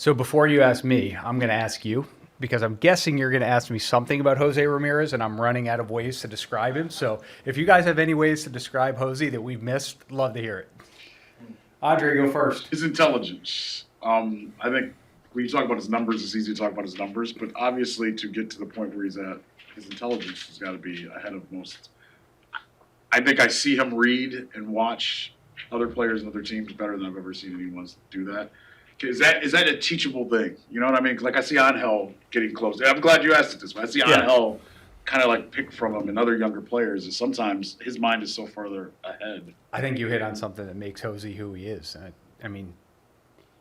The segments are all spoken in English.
So before you ask me, I'm going to ask you because I'm guessing you're going to ask me something about Jose Ramirez, and I'm running out of ways to describe him. So if you guys have any ways to describe Jose that we've missed, love to hear it. Andre, go first. His intelligence. I think when you talk about his numbers, it's easy to talk about his numbers, but obviously to get to the point where he's at, his intelligence has got to be ahead of most. I think I see him read and watch other players and other teams better than I've ever seen anyone do that. Is that a teachable thing? You know what I mean? Like I see Angel getting close. I'm glad you asked it this way. I see Angel kind of like pick from him and other younger players. And sometimes his mind is so further ahead. I think you hit on something that makes Jose who he is. I mean,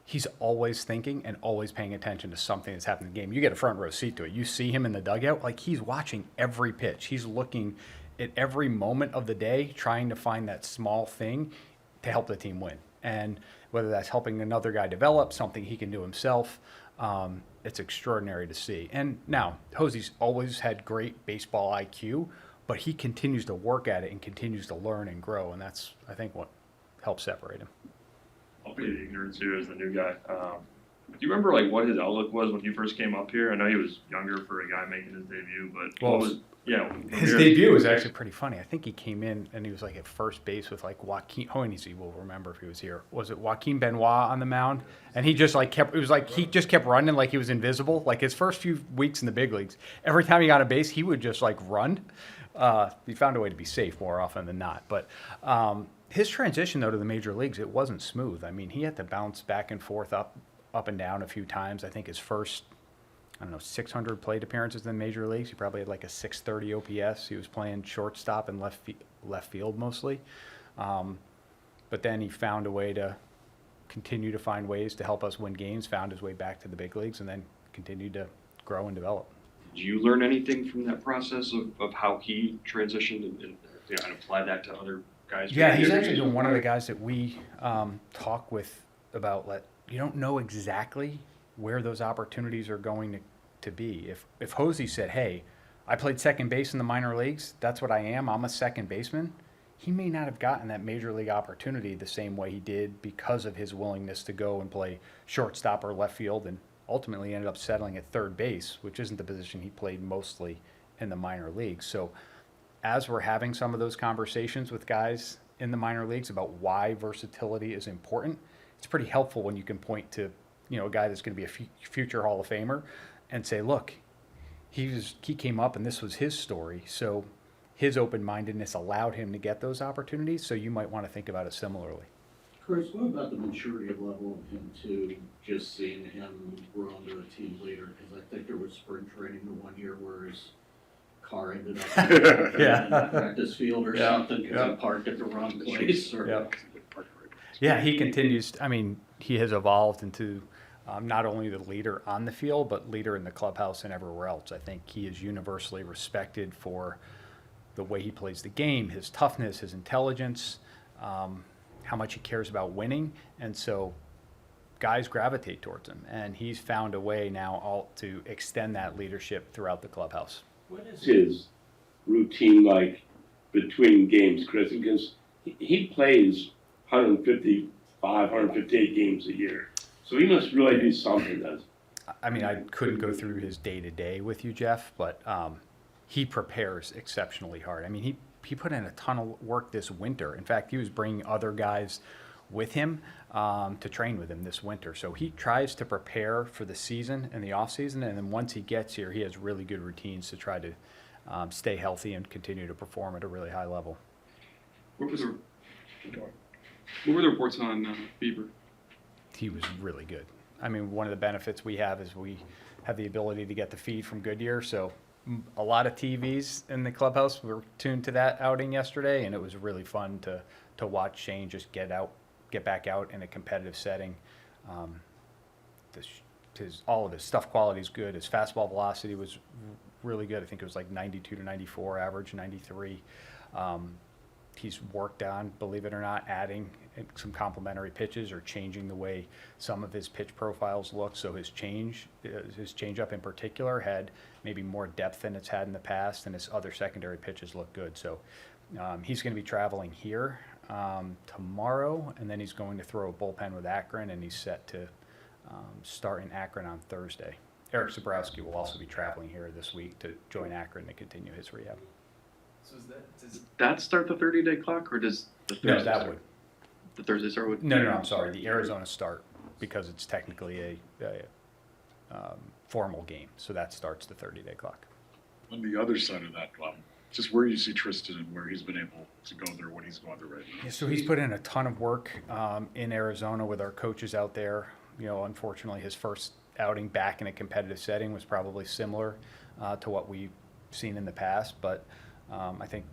he's always thinking and always paying attention to something that's happening in the game. You get a front row seat to it. You see him in the dugout, like he's watching every pitch. He's looking at every moment of the day, trying to find that small thing to help the team win. And whether that's helping another guy develop, something he can do himself, it's extraordinary to see. And now, Jose's always had great baseball IQ, but he continues to work at it and continues to learn and grow, and that's, I think, what helps separate him. I'll be ignorant too as the new guy. Do you remember like what his outlook was when you first came up here? I know he was younger for a guy making his debut, but his debut was actually pretty funny. I think he came in and he was like at first base with like Joaquin. Honeysy will remember if he was here. Was it Joaquin Benoit on the mound? And he just like kept. It was like he just kept running like he was invisible. Like his first few weeks in the big leagues, every time he got a base, he would just like run. He found a way to be safe more often than not, but. His transition, though, to the major leagues, it wasn't smooth. I mean, he had to bounce back and forth, up and down a few times. I think his first, 600 plate appearances in the major leagues, he probably had like a 630 OPS. He was playing shortstop and left field mostly. But then he found a way to continue to find ways to help us win games, found his way back to the big leagues, and then continued to grow and develop. Did you learn anything from that process of how he transitioned and apply that to other guys? Yeah, he's actually been one of the guys that we talk with about. You don't know exactly where those opportunities are going to be. If Jose said, "Hey, I played second base in the minor leagues. That's what I am. I'm a second baseman," he may not have gotten that major league opportunity the same way he did because of his willingness to go and play shortstop or left field, and ultimately ended up settling at third base, which isn't the position he played mostly in the minor leagues. So as we're having some of those conversations with guys in the minor leagues about why versatility is important, it's pretty helpful when you can point to, a guy that's going to be a future Hall of Famer and say, look, he came up and this was his story. So his open-mindedness allowed him to get those opportunities. So you might want to think about it similarly. Chris, what about the maturity level of him too, just seeing him grow into a team leader? Because I think there was spring training the one year where his car ended up in the practice field or something because he parked at the wrong place. He continues. I mean, he has evolved into not only the leader on the field, but leader in the clubhouse and everywhere else. I think he is universally respected for the way he plays the game, his toughness, his intelligence, how much he cares about winning. And so guys gravitate towards him. And he's found a way now to extend that leadership throughout the clubhouse. What is his routine like between games, Chris? Because he plays 155, 158 games a year. So he must really do something, does he? I mean, I couldn't go through his day-to-day with you, Jeff, but he prepares exceptionally hard. I mean, he put in a ton of work this winter. In fact, he was bringing other guys with him to train with him this winter. So he tries to prepare for the season and the off season, and then once he gets here, he has really good routines to try to stay healthy and continue to perform at a really high level. What were the reports on Bieber? He was really good. I mean, one of the benefits we have is we have the ability to get the feed from Goodyear, so a lot of TVs in the clubhouse were tuned to that outing yesterday, and it was really fun to watch Shane just get back out in a competitive setting. All of his stuff quality is good. His fastball velocity was really good. I think it was like 92 to 94 average, 93. He's worked on, believe it or not, adding some complementary pitches or changing the way some of his pitch profiles look. So his changeup in particular had maybe more depth than it's had in the past, and his other secondary pitches look good. So he's going to be traveling here tomorrow, and then he's going to throw a bullpen with Akron, and he's set to start in Akron on Thursday. Eric Zabrowski will also be traveling here this week to join Akron to continue his rehab. So does that start the 30-day clock, or does the Thursday No, that start? would. The Thursday start with? No, I'm sorry. The Arizona start, because it's technically a formal game, so that starts the 30-day clock. On the other side of that, just where you see Tristan and where he's been able to go there, what he's going through right now. Yeah, so he's put in a ton of work in Arizona with our coaches out there. You know, unfortunately, his first outing back in a competitive setting was probably similar to what we've seen in the past, but I think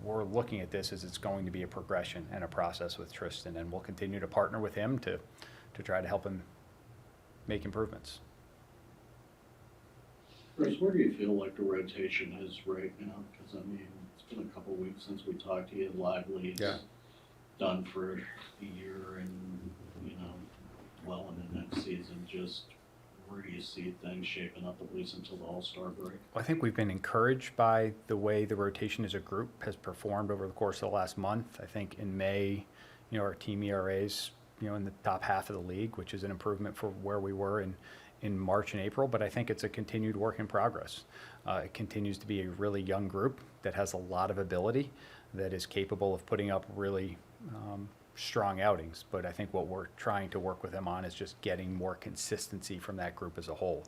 we're looking at this as it's going to be a progression and a process with Tristan, and we'll continue to partner with him to try to help him make improvements. Chris, where do you feel like the rotation is right now? Because, I mean, it's been a couple weeks since we talked to you. Lively's Yeah. done for the year and, you know, well in the next season. Just where do you see things shaping up, at least until the All-Star break? Well, I think we've been encouraged by the way the rotation as a group has performed over the course of the last month. I think in May, you know, our team ERAs, you know, in the top half of the league, which is an improvement for where we were in March and April, but I think it's a continued work in progress. It continues to be a really young group that has a lot of ability, that is capable of putting up really strong outings. But I think what we're trying to work with them on is just getting more consistency from that group as a whole.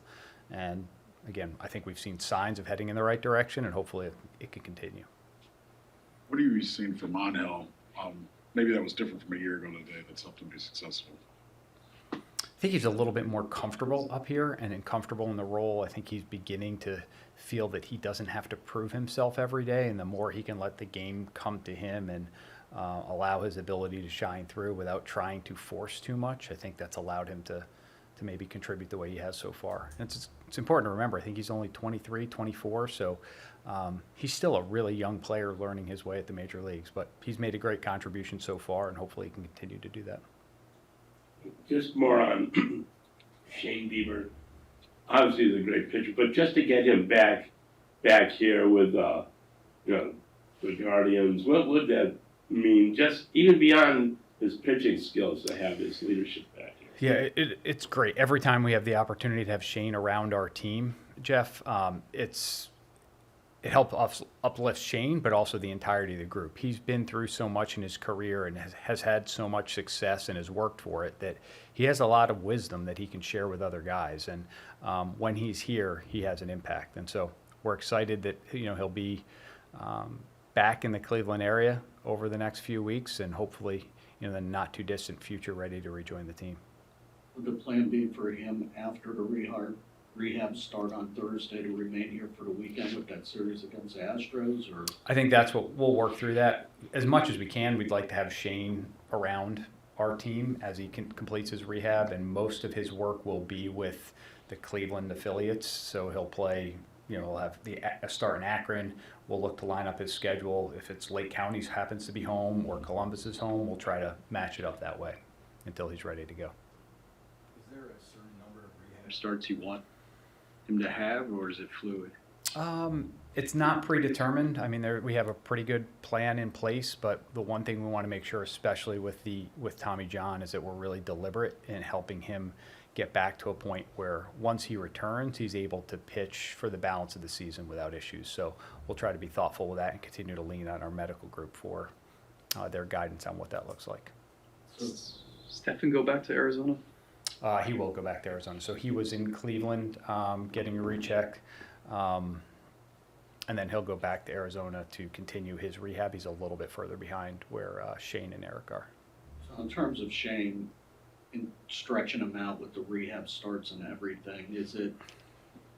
And again, I think we've seen signs of heading in the right direction, and hopefully it can continue. What are you seeing from Angel? Maybe that was different from a year ago today that's helped him be successful. I think he's a little bit more comfortable up here and comfortable in the role. I think he's beginning to feel that he doesn't have to prove himself every day, and the more he can let the game come to him and allow his ability to shine through without trying to force too much, I think that's allowed him to maybe contribute the way he has so far. And it's important to remember, I think he's only 23, 24, so he's still a really young player learning his way at the major leagues, but he's made a great contribution so far, and hopefully he can continue to do that. Just more on Shane Bieber. Obviously, he's a great pitcher, but just to get him back here with you know, the Guardians, what would that mean? Just even beyond his pitching skills, to have his leadership back here. Yeah, it's great. Every time we have the opportunity to have Shane around our team, Jeff, it helps uplift Shane, but also the entirety of the group. He's been through so much in his career and has had so much success and has worked for it that he has a lot of wisdom that he can share with other guys. And when he's here, he has an impact. And so we're excited that, you know, he'll be back in the Cleveland area over the next few weeks, and hopefully, you know, the not too distant future, ready to rejoin the team. Would the plan be for him after the rehab start on Thursday to remain here for the weekend with that series against the Astros, or? I think that's what we'll work through that as much as we can. We'd like to have Shane around our team as he completes his rehab, and most of his work will be with the Cleveland affiliates. So he'll play, you know, he'll have a start in Akron. We'll look to line up his schedule. If it's Lake County happens to be home or Columbus is home, we'll try to match it up that way until he's ready to go. Is there a certain number of rehab starts you want him to have, or is it fluid? It's not predetermined. I mean, we have a pretty good plan in place, but the one thing we want to make sure, especially with Tommy John, is that we're really deliberate in helping him get back to a point where once he returns, he's able to pitch for the balance of the season without issues. So we'll try to be thoughtful with that and continue to lean on our medical group for their guidance on what that looks like. So Stefan go back to Arizona? He will go back to Arizona. So he was in Cleveland getting a recheck, and then he'll go back to Arizona to continue his rehab. He's a little bit further behind where Shane and Eric are. So in terms of Shane, in stretching him out with the rehab starts and everything, is it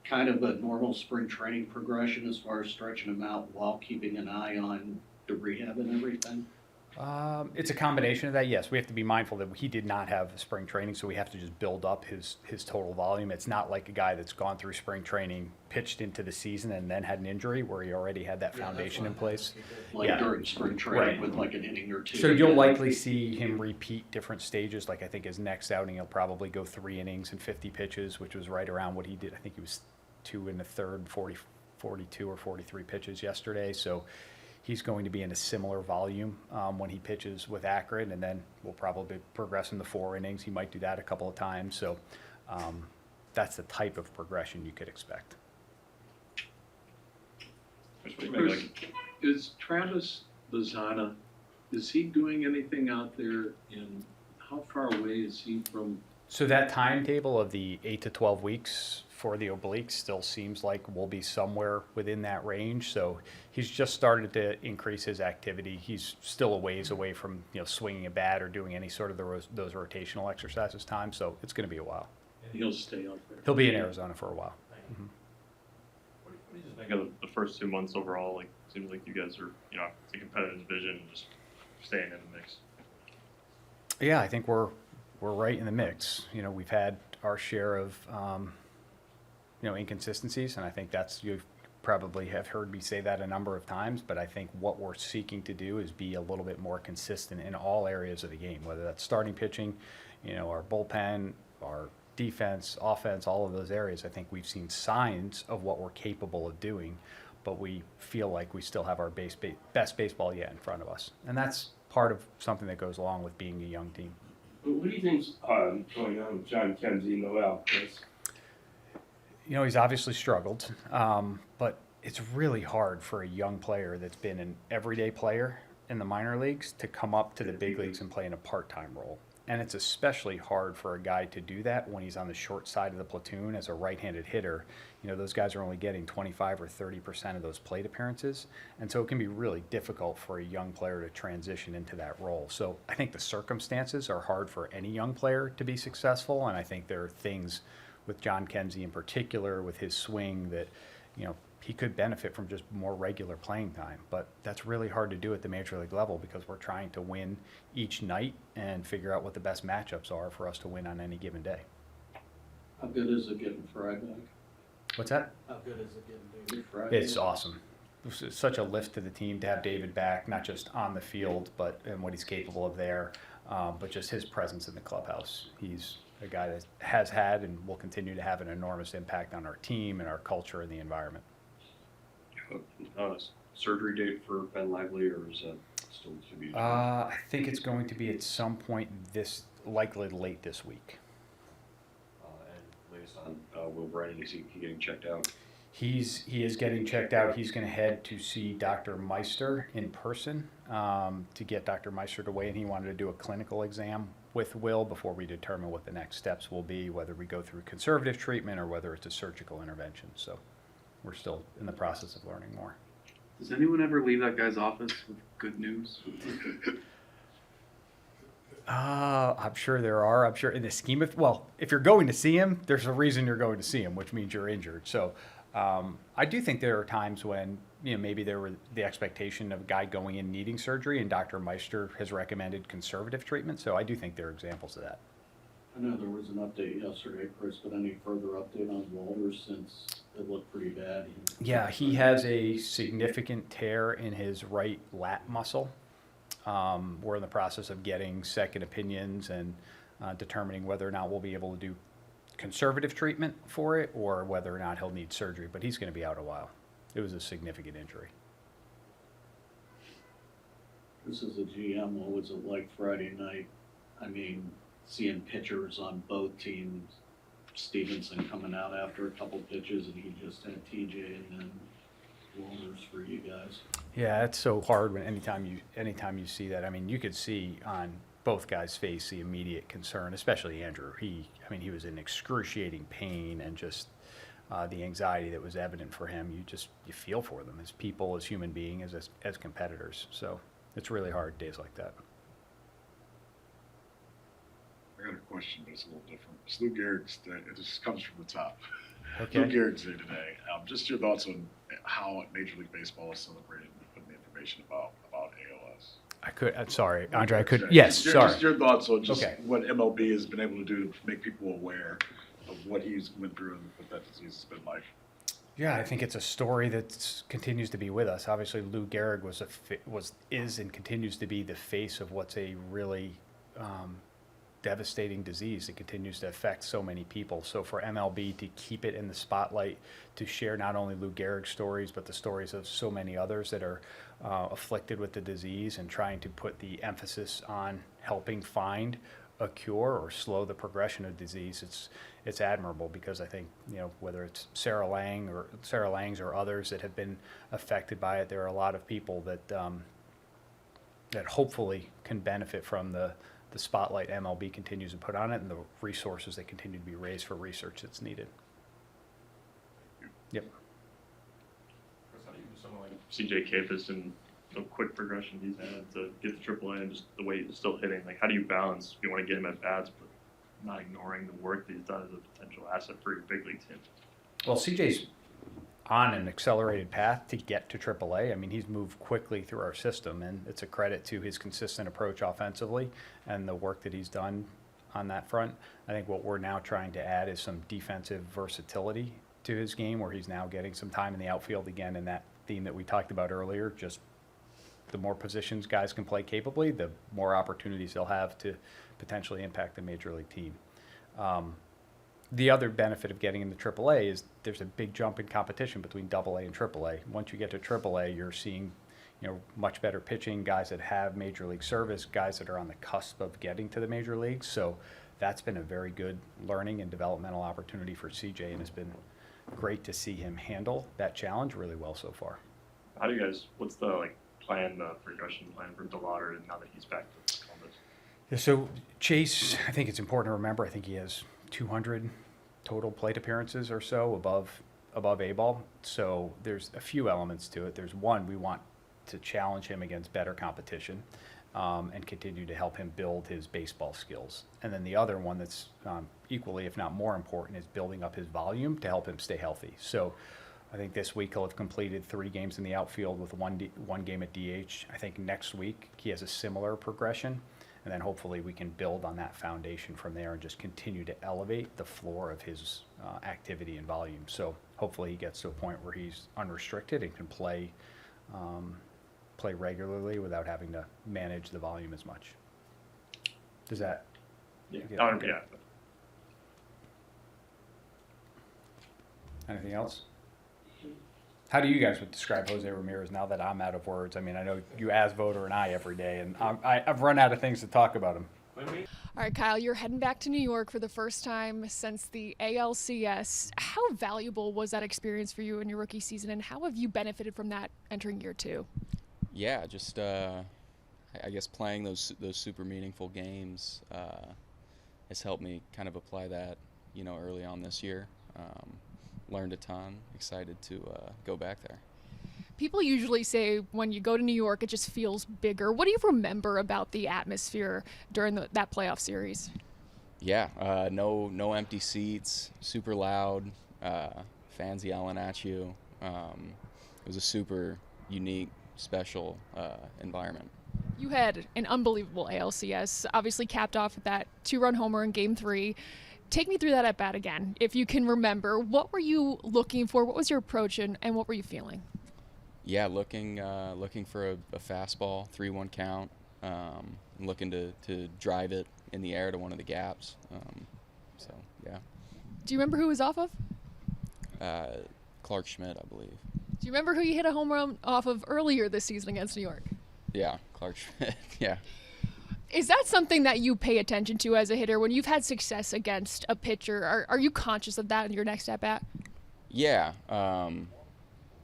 kind of a normal spring training progression as far as stretching him out while keeping an eye on the rehab and everything? It's a combination of that, yes. We have to be mindful that he did not have spring training, so we have to just build up his total volume. It's not like a guy that's gone through spring training, pitched into the season, and then had an injury where he already had that foundation in place. Like Yeah. during spring training Right. with like an inning or two? So you'll likely see him repeat different stages. Like I think his next outing, he'll probably go 3 innings and 50 pitches, which was right around what he did. I think he was 2 1/3, 42 or 43 pitches yesterday. So he's going to be in a similar volume when he pitches with Akron, and then we'll probably progress in the 4 innings. He might do that a couple of times. So that's the type of progression you could expect. What do you make, like, Is Travis Lozana, is he doing anything out there in, how far away is he from? So that timetable of the 8 to 12 weeks for the obliques still seems like we'll be somewhere within that range. So he's just started to increase his activity. He's still a ways away from, swinging a bat or doing any sort of those rotational exercises time. So it's going to be a while. And he'll stay out there? He'll be in Arizona for a while. what do you just think of the first 2 months overall? Like, seems like you guys are, it's a competitive division and just staying in the mix. Yeah, I think we're right in the mix. We've had our share of inconsistencies, and I think you probably have heard me say that a number of times. But I think what we're seeking to do is be a little bit more consistent in all areas of the game, whether that's starting pitching, our bullpen, our defense, offense, all of those areas. I think we've seen signs of what we're capable of doing, but we feel like we still have our best baseball yet in front of us, and that's part of something that goes along with being a young team. What do you think's going on with John Kenzie and Noel, Chris? He's obviously struggled, but it's really hard for a young player that's been an everyday player in the minor leagues to come up to the big leagues and play in a part-time role. And it's especially hard for a guy to do that when he's on the short side of the platoon as a right-handed hitter. Those guys are only getting 25 or 30% of those plate appearances. And so it can be really difficult for a young player to transition into that role. So I think the circumstances are hard for any young player to be successful. And I think there are things with John Kenzie in particular, with his swing, that, he could benefit from just more regular playing time. But that's really hard to do at the major league level because we're trying to win each night and figure out what the best matchups are for us to win on any given day. How good is it getting Friday back? What's that? How good is it getting David Friday? It's awesome. It's such a lift to the team to have David back, not just on the field, but in what he's capable of there, but just his presence in the clubhouse. He's a guy that has had and will continue to have an enormous impact on our team and our culture and the environment. Surgery date for Ben Lively, or is that still to be? I think it's going to be at some point likely late this week. And latest on Will Brennan, is he getting checked out? He is getting checked out. He's going to head to see Dr. Meister in person to get Dr. Meister to weigh in. He wanted to do a clinical exam with Will before we determine what the next steps will be, whether we go through conservative treatment or whether it's a surgical intervention. So we're still in the process of learning more. Does anyone ever leave that guy's office with good news? I'm sure there are. I'm sure in the scheme of, if you're going to see him, there's a reason you're going to see him, which means you're injured. So I do think there are times when, maybe there were the expectation of a guy going in needing surgery, and Dr. Meister has recommended conservative treatment. So I do think there are examples of that. I know there was an update yesterday, Chris, but any further update on Walters since it looked pretty bad? Yeah, he has a significant tear in his right lat muscle. We're in the process of getting second opinions and determining whether or not we'll be able to do conservative treatment for it or whether or not he'll need surgery, but he's going to be out a while. It was a significant injury. This is a GM. What was it like Friday night? I mean, seeing pitchers on both teams, Stevenson coming out after a couple pitches, and he just had TJ and then Walters for you guys. Yeah, it's so hard when anytime you see that. I mean, you could see on both guys' face the immediate concern, especially Andrew. He was in excruciating pain, and just the anxiety that was evident for him. You feel for them as people, as human beings, as competitors. So it's really hard days like that. I got a question, but it's a little different. It's Lou Gehrig's day. It just comes from the top. Okay. Lou Gehrig's day today. Just your thoughts on how Major League Baseball is celebrating and putting the information about ALS. I'm sorry, Andre, I could. Yes, sorry. Just your thoughts on Okay. what MLB has been able to do to make people aware of what he's went through and what that disease has been like. Yeah, I think it's a story that continues to be with us. Obviously, Lou Gehrig is and continues to be the face of what's a really devastating disease. It continues to affect so many people. So for MLB to keep it in the spotlight, to share not only Lou Gehrig's stories, but the stories of so many others that are afflicted with the disease, and trying to put the emphasis on helping find a cure or slow the progression of disease, it's admirable, because I think, whether it's Sarah Langs or others that have been affected by it, there are a lot of people that that hopefully can benefit from the spotlight MLB continues to put on it, and the resources that continue to be raised for research that's needed. Yep. Chris, how do you do someone like CJ Capus and the quick progression he's had to get to AAA and just the way he's still hitting? Like, how do you balance, you want to get him at bats, but not ignoring the work that he's done as a potential asset for your big league team? Well, CJ's on an accelerated path to get to AAA. I mean, he's moved quickly through our system, and it's a credit to his consistent approach offensively and the work that he's done on that front. I think what we're now trying to add is some defensive versatility to his game, where he's now getting some time in the outfield again, in that theme that we talked about earlier. Just the more positions guys can play capably, the more opportunities they'll have to potentially impact the major league team. The other benefit of getting into AAA is there's a big jump in competition between AA and AAA. Once you get to AAA, you're seeing, much better pitching, guys that have major league service, guys that are on the cusp of getting to the major leagues. So that's been a very good learning and developmental opportunity for CJ, and it's been great to see him handle that challenge really well so far. How do you guys, what's the progression plan for DeLauder now that he's back to Columbus? Yeah, so Chase, I think it's important to remember, I think he has 200 total plate appearances or so above A-ball. So there's a few elements to it. There's one, we want to challenge him against better competition and continue to help him build his baseball skills. And then the other one that's equally, if not more important, is building up his volume to help him stay healthy. So I think this week he'll have completed 3 games in the outfield with one game at DH. I think next week he has a similar progression. And then hopefully we can build on that foundation from there and just continue to elevate the floor of his activity and volume. So hopefully he gets to a point where he's unrestricted and can play regularly without having to manage the volume as much. Does that? Yeah. Okay. Yeah. Anything else? How do you guys would describe Jose Ramirez now that I'm out of words? I mean, I know you as voter and I every day, and I've run out of things to talk about him. All right, Kyle, you're heading back to New York for the first time since the ALCS. How valuable was that experience for you in your rookie season, and how have you benefited from that entering year 2? Yeah, just I guess playing those super meaningful games has helped me kind of apply that, early on this year. Learned a ton. Excited to go back there. People usually say when you go to New York, it just feels bigger. What do you remember about the atmosphere during that playoff series? Yeah, no empty seats, super loud, fans yelling at you. It was a super unique, special environment. You had an unbelievable ALCS, obviously capped off with that 2-run homer in Game 3. Take me through that at bat again, if you can remember. What were you looking for? What was your approach, and what were you feeling? Yeah, looking for a fastball, 3-1 count, looking to drive it in the air to one of the gaps. So, yeah. Do you remember who it was off of? Clark Schmidt, I believe. Do you remember who you hit a home run off of earlier this season against New York? Yeah, Clark Schmidt, yeah. Is that something that you pay attention to as a hitter when you've had success against a pitcher? Are you conscious of that in your next at-bat? Yeah.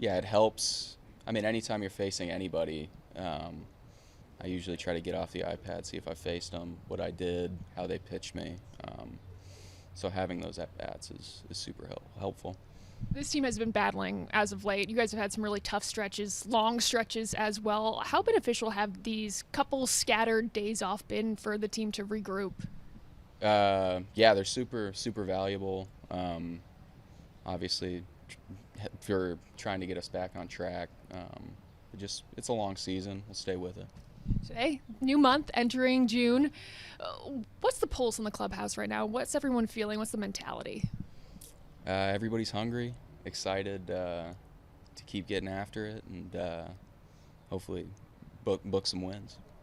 It helps. I mean, anytime you're facing anybody, I usually try to get off the iPad, see if I faced them, what I did, how they pitched me. So having those at-bats is super helpful. This team has been battling as of late. You guys have had some really tough stretches, long stretches as well. How beneficial have these couple scattered days off been for the team to regroup? They're super valuable. Obviously, for trying to get us back on track. It's a long season. We'll stay with it. Today, new month, entering June. What's the pulse in the clubhouse right now? What's everyone feeling? What's the mentality? Everybody's hungry, excited to keep getting after it, and hopefully book some wins.